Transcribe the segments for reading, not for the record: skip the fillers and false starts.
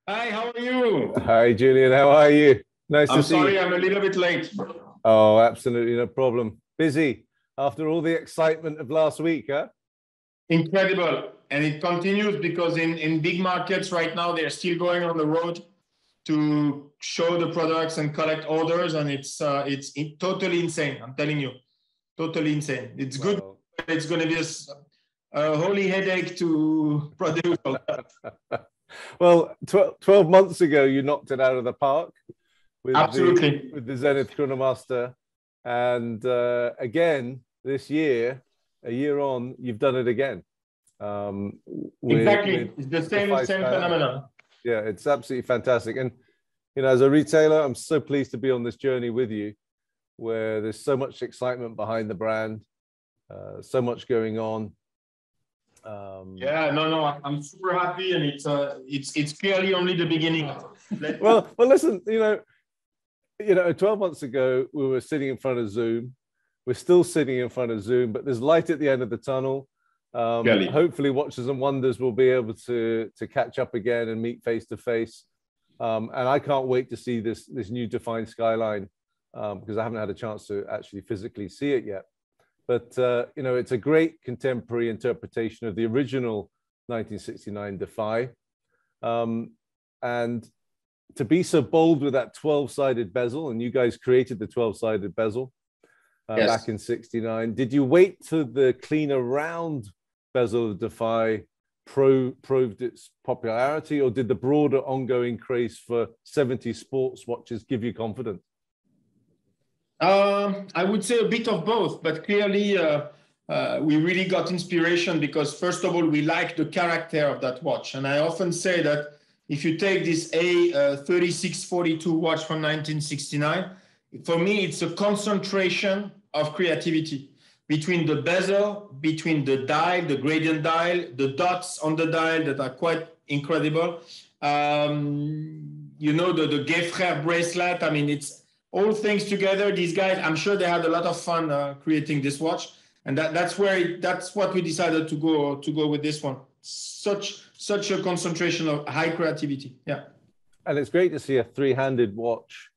Hi, how are you? Hi, Julien. How are you? Nice to see you. I'm sorry, I'm a little bit late. Oh, absolutely no problem. Busy after all the excitement of last week, huh? Incredible. And it continues because in big markets right now, they're still going on the road to show the products and collect orders. And it's totally insane. I'm telling you, totally insane. It's good. Wow. It's going to be a holy headache to produce all that. Well, 12 months ago, you knocked it out of the park with Absolutely. with the Zenith Chronomaster. And again, this year, a year on, you've done it again. Exactly. It's the same phenomenon. Yeah, it's absolutely fantastic. And, you know, as a retailer, I'm so pleased to be on this journey with you, where there's so much excitement behind the brand, so much going on. Yeah, no, I'm super happy, and it's clearly only the beginning. well, listen, you know, 12 months ago we were sitting in front of Zoom. We're still sitting in front of Zoom, but there's light at the end of the tunnel. Hopefully, Watches and Wonders will be able to catch up again and meet face to face. And I can't wait to see this new Defy Skyline because I haven't had a chance to actually physically see it yet. But, you know, it's a great contemporary interpretation of the original 1969 Defy. And to be so bold with that 12-sided bezel, and you guys created the 12-sided bezel yes. back in 69. Did you wait till the cleaner round bezel of Defy proved its popularity, or did the broader ongoing craze for 70 sports watches give you confidence? I would say a bit of both, but clearly we really got inspiration because, first of all, we like the character of that watch. And I often say that if you take this A3642 watch from 1969, for me, it's a concentration of creativity between the bezel, between the dial, the gradient dial, the dots on the dial that are quite incredible. You know, the Geffrère bracelet. I mean, it's all things together. These guys, I'm sure they had a lot of fun creating this watch, and that's what we decided to go with this one. Such a concentration of high creativity. Yeah, and it's great to see a three-handed watch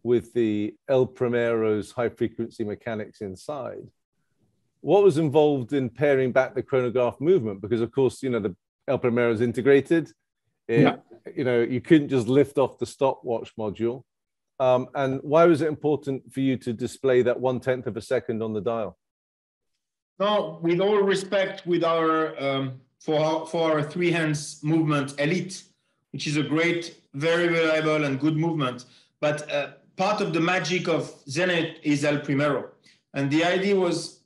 with the El Primero's high-frequency mechanics inside. What was involved in paring back the chronograph movement? Because of course, you know, the El Primero's integrated. You know, you couldn't just lift off the stopwatch module. And why was it important for you to display that 1/10 of a second on the dial? No, with all respect, with our for our three hands movement Elite, which is a great, very reliable and good movement. But part of the magic of Zenith is El Primero, and the idea was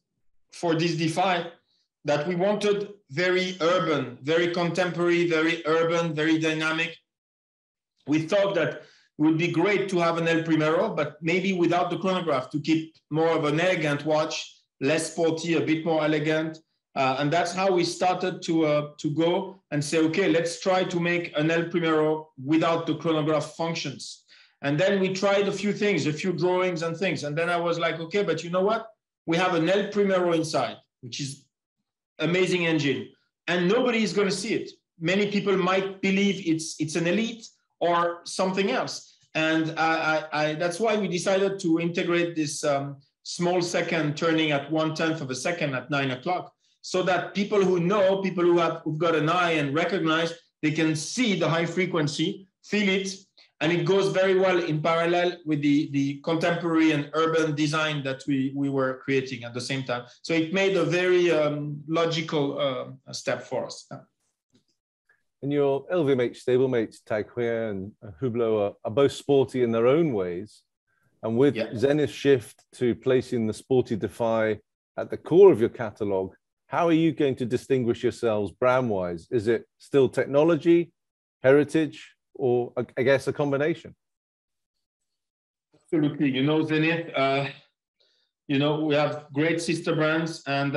for this Defy that we wanted very urban, very contemporary, very urban, very dynamic. We thought that it would be great to have an El Primero, but maybe without the chronograph, to keep more of an elegant watch, less sporty, a bit more elegant. And that's how we started to go and say, okay, let's try to make an El Primero without the chronograph functions. And then we tried a few things, a few drawings and things. And then I was like, okay, but you know what? We have an El Primero inside, which is amazing engine, and nobody is going to see it. Many people might believe it's an Elite or something else. And that's why we decided to integrate this small second turning at 1/10 of a second at 9 o'clock, so that people who know, people who've got an eye and recognize, they can see the high frequency, feel it, and it goes very well in parallel with the contemporary and urban design that we were creating at the same time. So it made a very logical step for us. And your LVMH stablemates, Tag Heuer and Hublot, are both sporty in their own ways. And with Zenith's shift to placing the sporty Defy at the core of your catalog, how are you going to distinguish yourselves brand-wise? Is it still technology, heritage, or I guess a combination? Absolutely. You know, Zenith, you know, we have great sister brands, and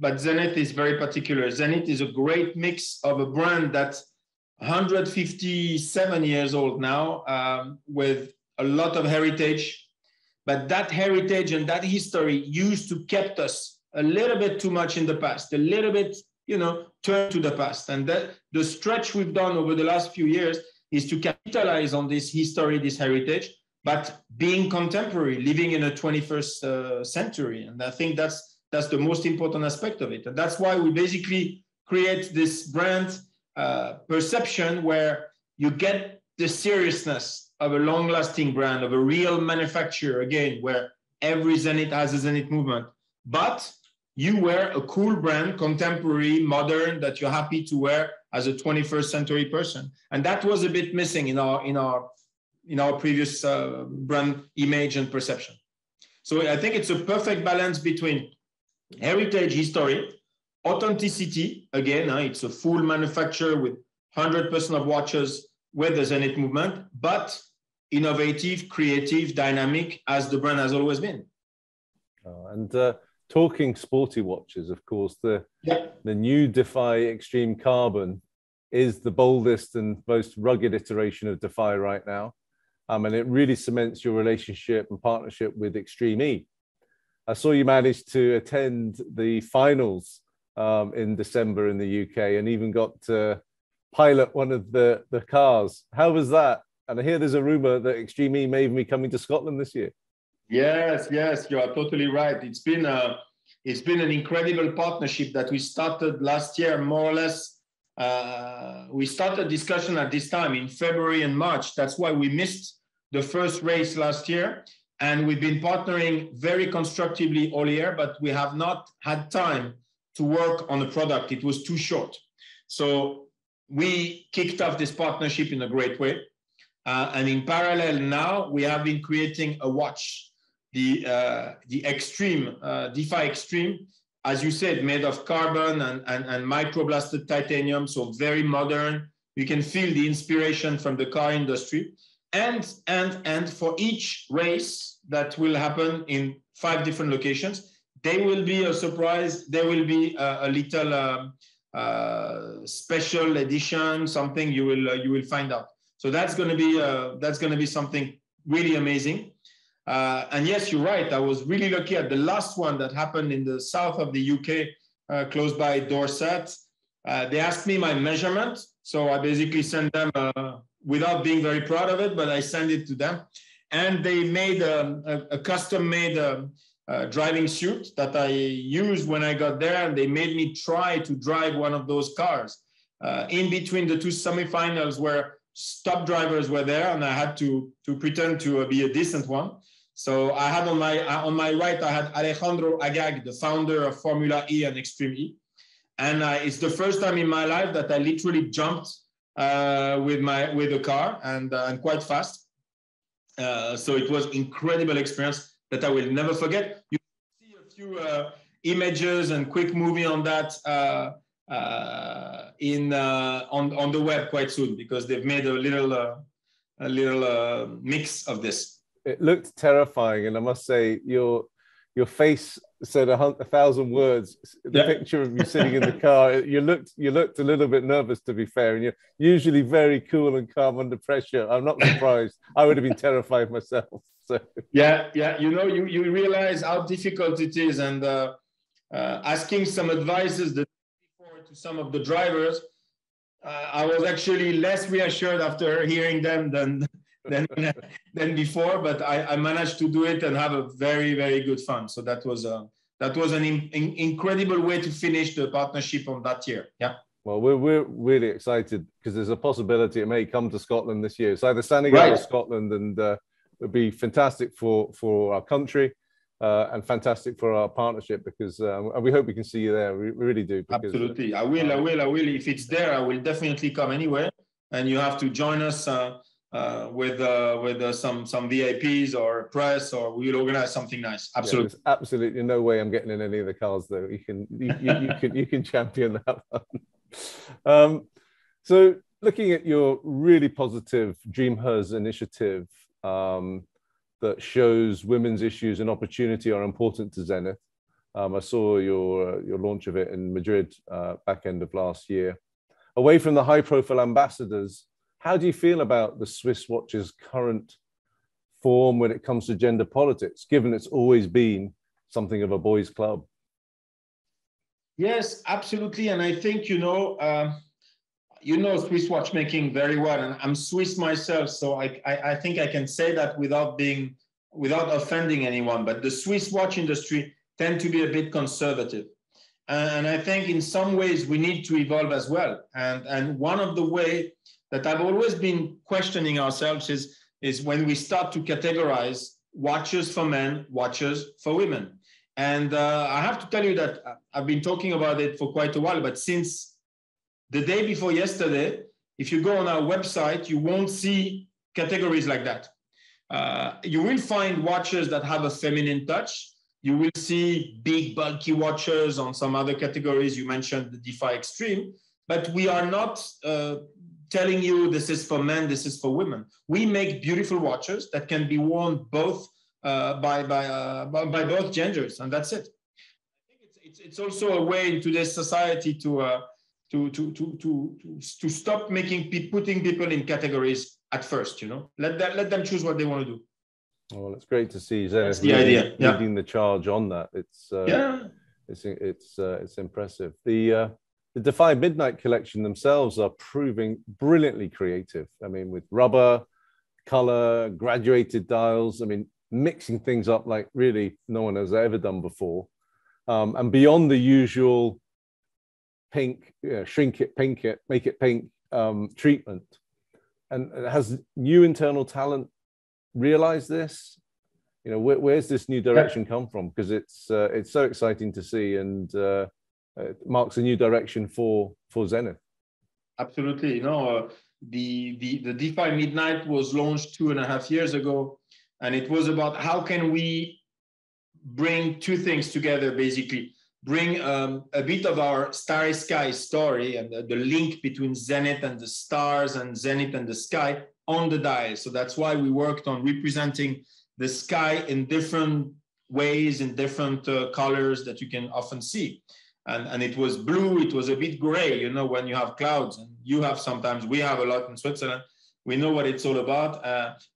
but Zenith is very particular. Zenith is a great mix of a brand that's 157 years old now, with a lot of heritage, but that heritage and that history used to kept us a little bit too much in the past, a little bit, you know, turned to the past. And that the stretch we've done over the last few years is to capitalize on this history, this heritage, but being contemporary, living in a 21st century. And I think that's the most important aspect of it. And that's why we basically create this brand perception where you get the seriousness of a long-lasting brand, of a real manufacturer, again, where every Zenith has a Zenith movement. But you wear a cool brand, contemporary, modern, that you're happy to wear as a 21st century person. And that was a bit missing in our previous brand image and perception. So I think it's a perfect balance between heritage, history, authenticity. Again, it's a full manufacturer with 100% of watches with the Zenith movement, but innovative, creative, dynamic, as the brand has always been. Talking sporty watches, of course, the new Defy Extreme Carbon is the boldest and most rugged iteration of Defy right now. And it really cements your relationship and partnership with Extreme E. I saw you managed to attend the finals in December in the UK and even got to pilot one of the cars. How was that? And I hear there's a rumor that Extreme E may even be coming to Scotland this year. Yes, you are totally right. It's been an incredible partnership that we started last year, more or less. We started discussion at this time in February and March. That's why we missed the first race last year. And we've been partnering very constructively all year, but we have not had time to work on the product. It was too short. So we kicked off this partnership in a great way. And in parallel now, we have been creating a watch, the Extreme, Defy Extreme, as you said, made of carbon and microblasted titanium, so very modern. You can feel the inspiration from the car industry. And for each race that will happen in 5 different locations, there will be a surprise. There will be a little special edition, something you will find out. So that's going to be something really amazing. And yes, you're right. I was really lucky at the last one that happened in the south of the UK, close by Dorset. They asked me my measurement, so I basically sent them without being very proud of it, but I sent it to them, and they made a custom-made driving suit that I used when I got there, and they made me try to drive one of those cars in between the 2 semifinals where top drivers were there, and I had to pretend to be a decent one. So I had on my right, I had Alejandro Agag, the founder of Formula E and Extreme E, and it's the first time in my life that I literally jumped with the car and quite fast. So it was incredible experience that I will never forget. You can see a few images and quick movie on that on the web quite soon, because they've made a little mix of this. It looked terrifying, and I must say your face said 1,000 words. The picture of you sitting in the car, you looked a little bit nervous, to be fair, and you're usually very cool and calm under pressure. I'm not surprised. I would have been terrified myself. So. Yeah. You realize how difficult it is, and asking some advices to some of the drivers, I was actually less reassured after hearing them than before, but I managed to do it and have a very, very good fun. So that was an incredible way to finish the partnership on that year. Yeah. Well, we're really excited because there's a possibility it may come to Scotland this year. It's either standing out of Scotland, and it would be fantastic for our country and fantastic for our partnership, because we hope we can see you there. We really do. Because, absolutely. I will. If it's there, I will definitely come anyway. And you have to join us with some VIPs or press, or we will organize something nice. Absolutely. Yeah, there's absolutely no way I'm getting in any of the cars, though. You can champion that one. So looking at your really positive Dream Hers initiative that shows women's issues and opportunity are important to Zenith. I saw your launch of it in Madrid back end of last year. Away from the high-profile ambassadors, how do you feel about the Swiss watch's current form when it comes to gender politics, given it's always been something of a boys' club? Yes, absolutely. And I think, you know Swiss watchmaking very well, and I'm Swiss myself, so I think I can say that without offending anyone. But the Swiss watch industry tend to be a bit conservative, and I think in some ways we need to evolve as well. And one of the way that I've always been questioning ourselves is when we start to categorize watches for men, watches for women. And I have to tell you that I've been talking about it for quite a while, but since the day before yesterday, if you go on our website, you won't see categories like that. You will find watches that have a feminine touch. You will see big, bulky watches on some other categories. You mentioned the Defy Extreme, but we are not telling you this is for men, this is for women. We make beautiful watches that can be worn both by both genders, and that's it. I think it's also a way in today's society to stop putting people in categories at first. Let them choose what they want to do. Well, it's great to see Zenith leading the charge on that. It's impressive. The Defy Midnight collection themselves are proving brilliantly creative. I mean, with rubber, color, graduated dials. I mean, mixing things up like really no one has ever done before, and beyond the usual pink, shrink it, pink it, make it pink treatment. And has new internal talent realized this? Where's this new direction come from? Because it's so exciting to see, and it marks a new direction for Zenith. Absolutely. The Defy Midnight was launched 2.5 years ago. And it was about how can we bring two things together, basically. Bring a bit of our Starry Sky story and the link between Zenith and the stars and Zenith and the sky on the dial. So that's why we worked on representing the sky in different ways, in different colors that you can often see. And it was blue, it was a bit gray, when you have clouds, and you have sometimes, we have a lot in Switzerland. We know what it's all about.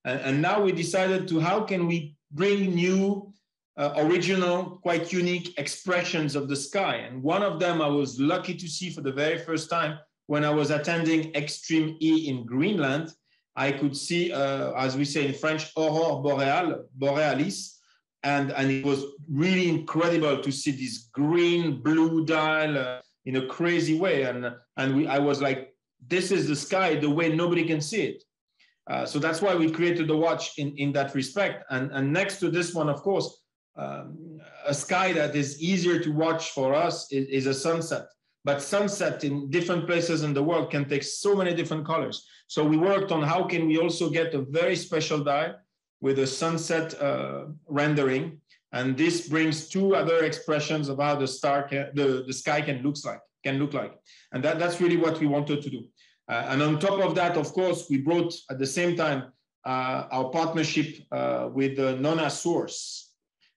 And now we decided how can we bring new, original, quite unique expressions of the sky. And one of them I was lucky to see for the very first time when I was attending Extreme E in Greenland. I could see, as we say in French, Aurore Borealis. And it was really incredible to see this green-blue dial in a crazy way. And I was like, this is the sky the way nobody can see it. So that's why we created the watch in that respect. And next to this one, of course, a sky that is easier to watch for us is a sunset. But sunset in different places in the world can take so many different colors. So we worked on how can we also get a very special dial with a sunset rendering. And this brings two other expressions of how the sky can look like. And that's really what we wanted to do. And on top of that, of course, we brought at the same time our partnership with the Nona source,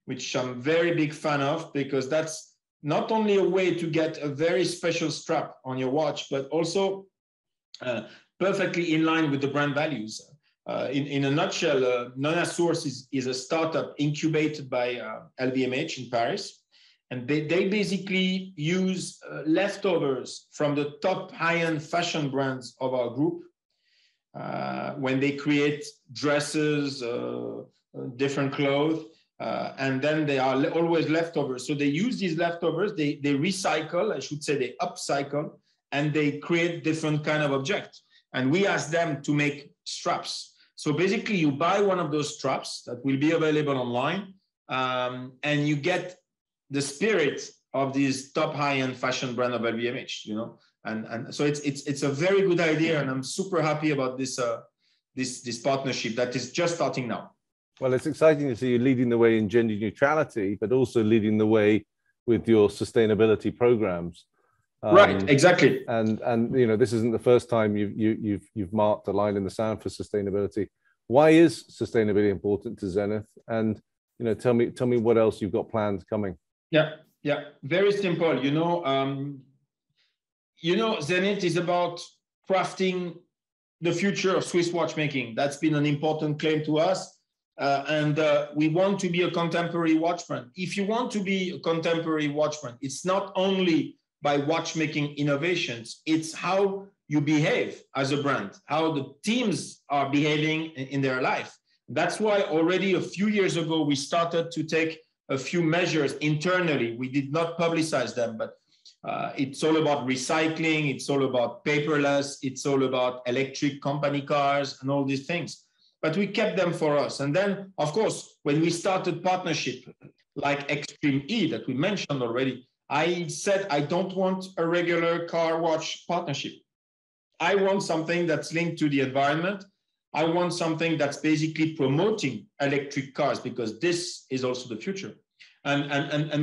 which I'm very big fan of, because that's not only a way to get a very special strap on your watch, but also perfectly in line with the brand values. In a nutshell, Nona source is a startup incubated by LVMH in Paris. And they basically use leftovers from the top high-end fashion brands of our group when they create dresses, different clothes, and then they are always leftovers. So they use these leftovers, they recycle, I should say they upcycle, and they create different kind of objects. And we ask them to make straps. So basically you buy one of those straps that will be available online, and you get the spirit of this top high-end fashion brand of LVMH, and so it's a very good idea, and I'm super happy about this this partnership that is just starting now. Well, it's exciting to see you leading the way in gender neutrality, but also leading the way with your sustainability programs. Right, exactly. And this isn't the first time you've marked a line in the sand for sustainability. Why is sustainability important to Zenith? And tell me what else you've got planned coming. Yeah, very simple. Zenith is about crafting the future of Swiss watchmaking. That's been an important claim to us. And we want to be a contemporary watch brand. If you want to be a contemporary watch brand, it's not only by watchmaking innovations. It's how you behave as a brand, how the teams are behaving in their life. That's why already a few years ago, we started to take a few measures internally. We did not publicize them, but it's all about recycling. It's all about paperless. It's all about electric company cars and all these things. But we kept them for us. And then, of course, when we started partnership like Extreme E that we mentioned already, I said, I don't want a regular car watch partnership. I want something that's linked to the environment. I want something that's basically promoting electric cars, because this is also the future. And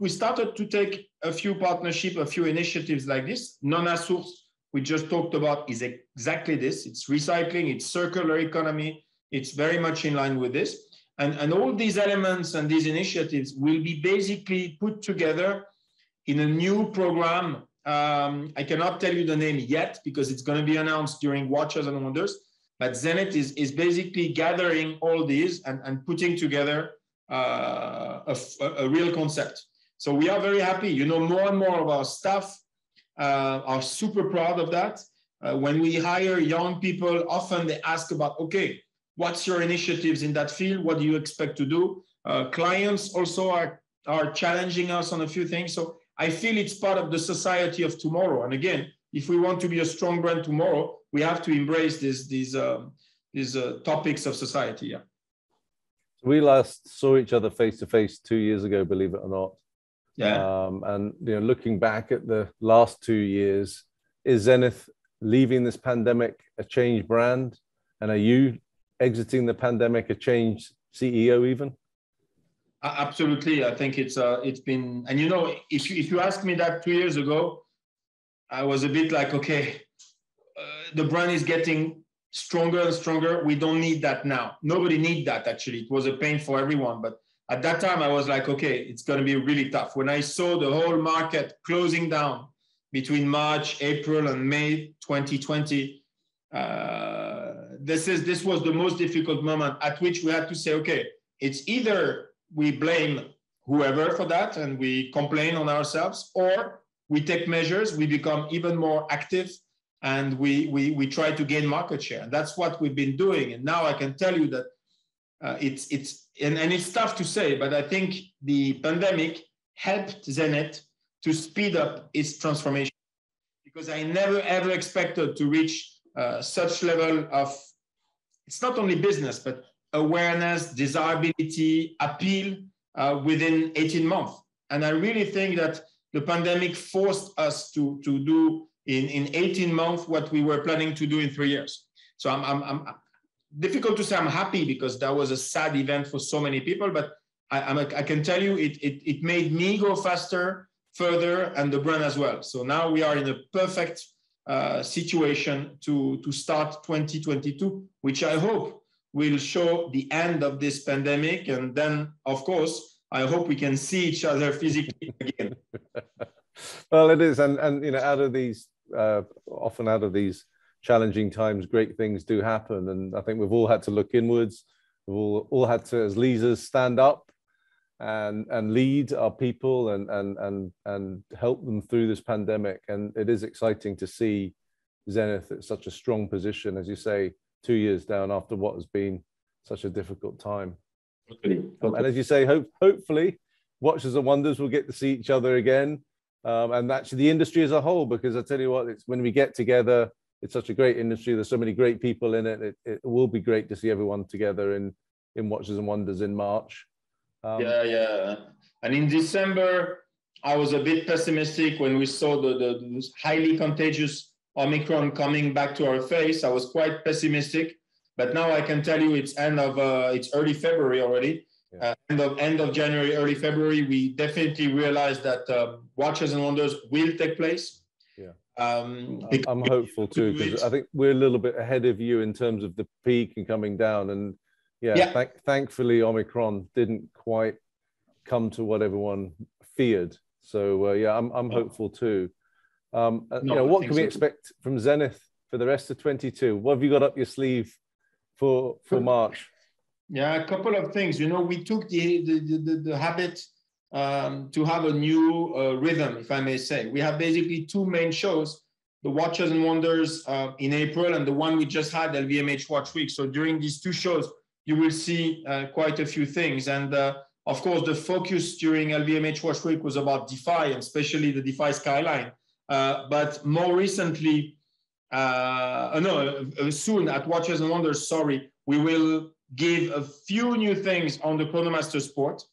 we started to take a few partnerships, a few initiatives like this. Nona Source, we just talked about, is exactly this. It's recycling, it's circular economy. It's very much in line with this. And all these elements and these initiatives will be basically put together in a new program. I cannot tell you the name yet because it's going to be announced during Watches and Wonders. But Zenith is basically gathering all these and putting together a real concept. So we are very happy. You know, more and more of our staff are super proud of that. When we hire young people, often they ask about, okay, what's your initiatives in that field? What do you expect to do? Clients also are challenging us on a few things. So I feel it's part of the society of tomorrow. And again, if we want to be a strong brand tomorrow, we have to embrace these topics of society. Yeah. We last saw each other face to face 2 years ago, believe it or not. Yeah. And looking back at the last 2 years, is Zenith leaving this pandemic a changed brand? And are you exiting the pandemic a changed CEO even? Absolutely. I think it's been, and if you asked me that 2 years ago, I was a bit like, okay, the brand is getting stronger and stronger. We don't need that now. Nobody needs that, actually. It was a pain for everyone. But at that time, I was like, okay, it's going to be really tough. When I saw the whole market closing down between March, April, and May 2020, this was the most difficult moment at which we had to say, okay, it's either we blame whoever for that and we complain on ourselves, or we take measures, we become even more active, and we try to gain market share. And that's what we've been doing. And now I can tell you that it's tough to say, but I think the pandemic helped Zenith to speed up its transformation, because I never ever expected to reach such level of, it's not only business, but awareness, desirability, appeal within 18 months. And I really think that the pandemic forced us to do in 18 months what we were planning to do in 3 years. So I'm difficult to say I'm happy, because that was a sad event for so many people, but I can tell you it made me go faster, further, and the brand as well. So now we are in a perfect situation to start 2022, which I hope will show the end of this pandemic. And then, of course, I hope we can see each other physically again. Well, it is. And out of these, often out of these challenging times, great things do happen. And I think we've all had to look inwards. We've all had to, as leaders, stand up and lead our people and help them through this pandemic. And it is exciting to see Zenith at such a strong position, as you say, 2 years down after what has been such a difficult time. Totally. And as you say, hopefully Watches and Wonders will get to see each other again, and actually the industry as a whole, because I tell you what, it's when we get together, it's such a great industry. There's so many great people in it. It will be great to see everyone together in Watches and Wonders in March. Yeah. And in December, I was a bit pessimistic when we saw the highly contagious Omicron coming back to our face. I was quite pessimistic, but now I can tell you it's early February already. Yeah. End of January, early February, we definitely realized that Watches and Wonders will take place. Yeah, I'm hopeful too, because I think we're a little bit ahead of you in terms of the peak and coming down. And thankfully Omicron didn't quite come to what everyone feared. So I'm hopeful too. What can we expect from Zenith for the rest of 22? What have you got up your sleeve for March? Yeah, a couple of things. We took the habit to have a new rhythm, if I may say. We have basically two main shows, the Watches and Wonders in April and the one we just had, LVMH Watch Week. So during these two shows, you will see quite a few things. And of course, the focus during LVMH Watch Week was about Defy, and especially the Defy Skyline. But more recently, soon at Watches and Wonders, we will give a few new things on the Chronomaster Sport.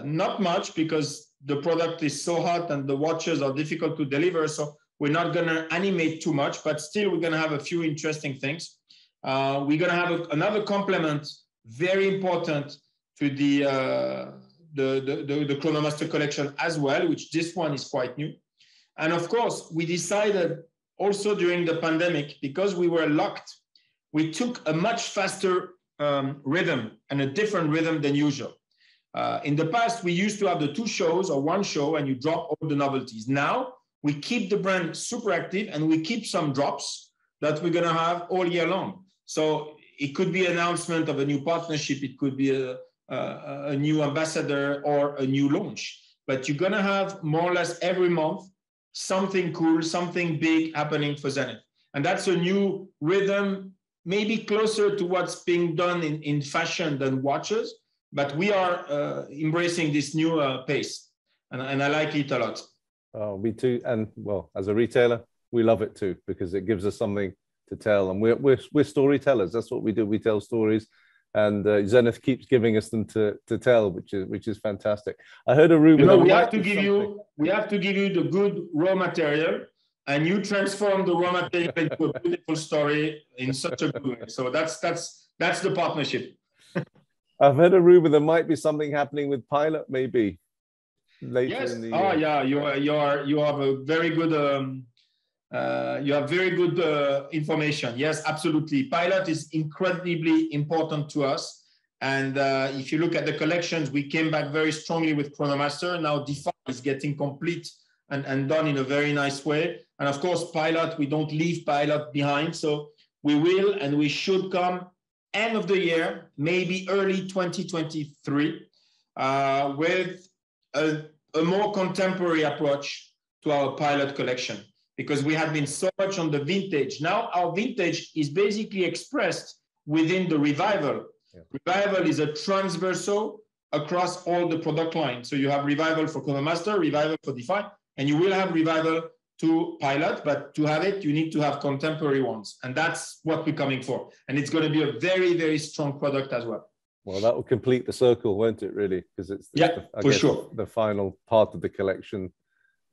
Not much, because the product is so hot and the watches are difficult to deliver. So we're not going to animate too much, but still we're going to have a few interesting things. We're going to have another complement, very important to the Chronomaster collection as well, which this one is quite new. And of course, we decided also during the pandemic, because we were locked, we took a much faster rhythm and a different rhythm than usual. In the past, we used to have the two shows or one show and you drop all the novelties. Now, we keep the brand super active and we keep some drops that we're going to have all year long. So it could be an announcement of a new partnership. It could be a new ambassador or a new launch. But you're going to have more or less every month something cool, something big happening for Zenith. And that's a new rhythm, maybe closer to what's being done in fashion than watches. But we are embracing this new pace. And I like it a lot. Oh, me too. And well, as a retailer, we love it too, because it gives us something to tell. And we're storytellers. That's what we do. We tell stories. And Zenith keeps giving us them to tell, which is fantastic. I heard a rumor. We have to give you the good raw material, and you transform the raw material into a beautiful story in such a good way. So that's the partnership. I've heard a rumor there might be something happening with Pilot, maybe later in the year. Oh yeah, you have a very good information. Yes, absolutely. Pilot is incredibly important to us. And if you look at the collections, we came back very strongly with Chronomaster. Now Defy is getting complete and done in a very nice way. And of course, Pilot, we don't leave Pilot behind. So we will and we should come end of the year, maybe early 2023, with a more contemporary approach to our Pilot collection, because we have been so much on the vintage. Now our vintage is basically expressed within the Revival. Yeah. Revival is a transversal across all the product lines. So you have Revival for Chronomaster, Revival for Defy, and you will have Revival to Pilot, but to have it, you need to have contemporary ones. And that's what we're coming for. And it's going to be a very, very strong product as well. Well, that will complete the circle, won't it, really? Because it's the final part of the collection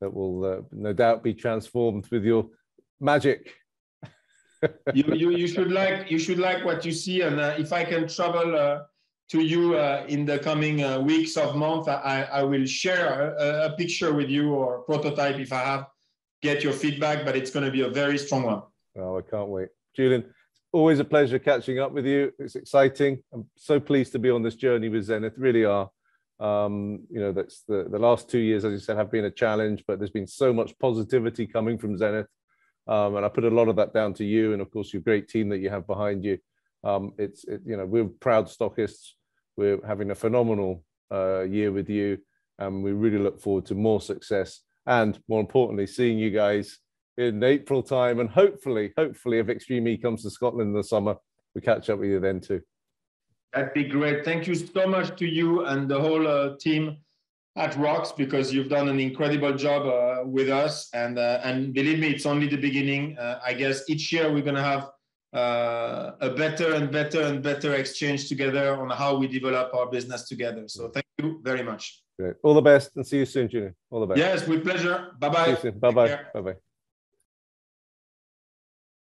that will no doubt be transformed with your magic. you should like what you see. And if I can travel to you in the coming weeks or months, I will share a picture with you or prototype if I have. Get your feedback, but it's going to be a very strong one. Oh, I can't wait. Julien, always a pleasure catching up with you. It's exciting. I'm so pleased to be on this journey with Zenith, really are. That's the last 2 years, as you said, have been a challenge, but there's been so much positivity coming from Zenith. And I put a lot of that down to you and, of course, your great team that you have behind you. We're proud stockists. We're having a phenomenal year with you, and we really look forward to more success. And more importantly, seeing you guys in April time, and hopefully, if Extreme E comes to Scotland in the summer, we catch up with you then too. That'd be great. Thank you so much to you and the whole team at ROX, because you've done an incredible job with us. And believe me, it's only the beginning. I guess each year we're going to have a better and better and better exchange together on how we develop our business together. So thank you very much. Great. All the best, and see you soon, Julien. All the best. Yes, with pleasure. Bye-bye. See you soon. Bye-bye. Bye-bye.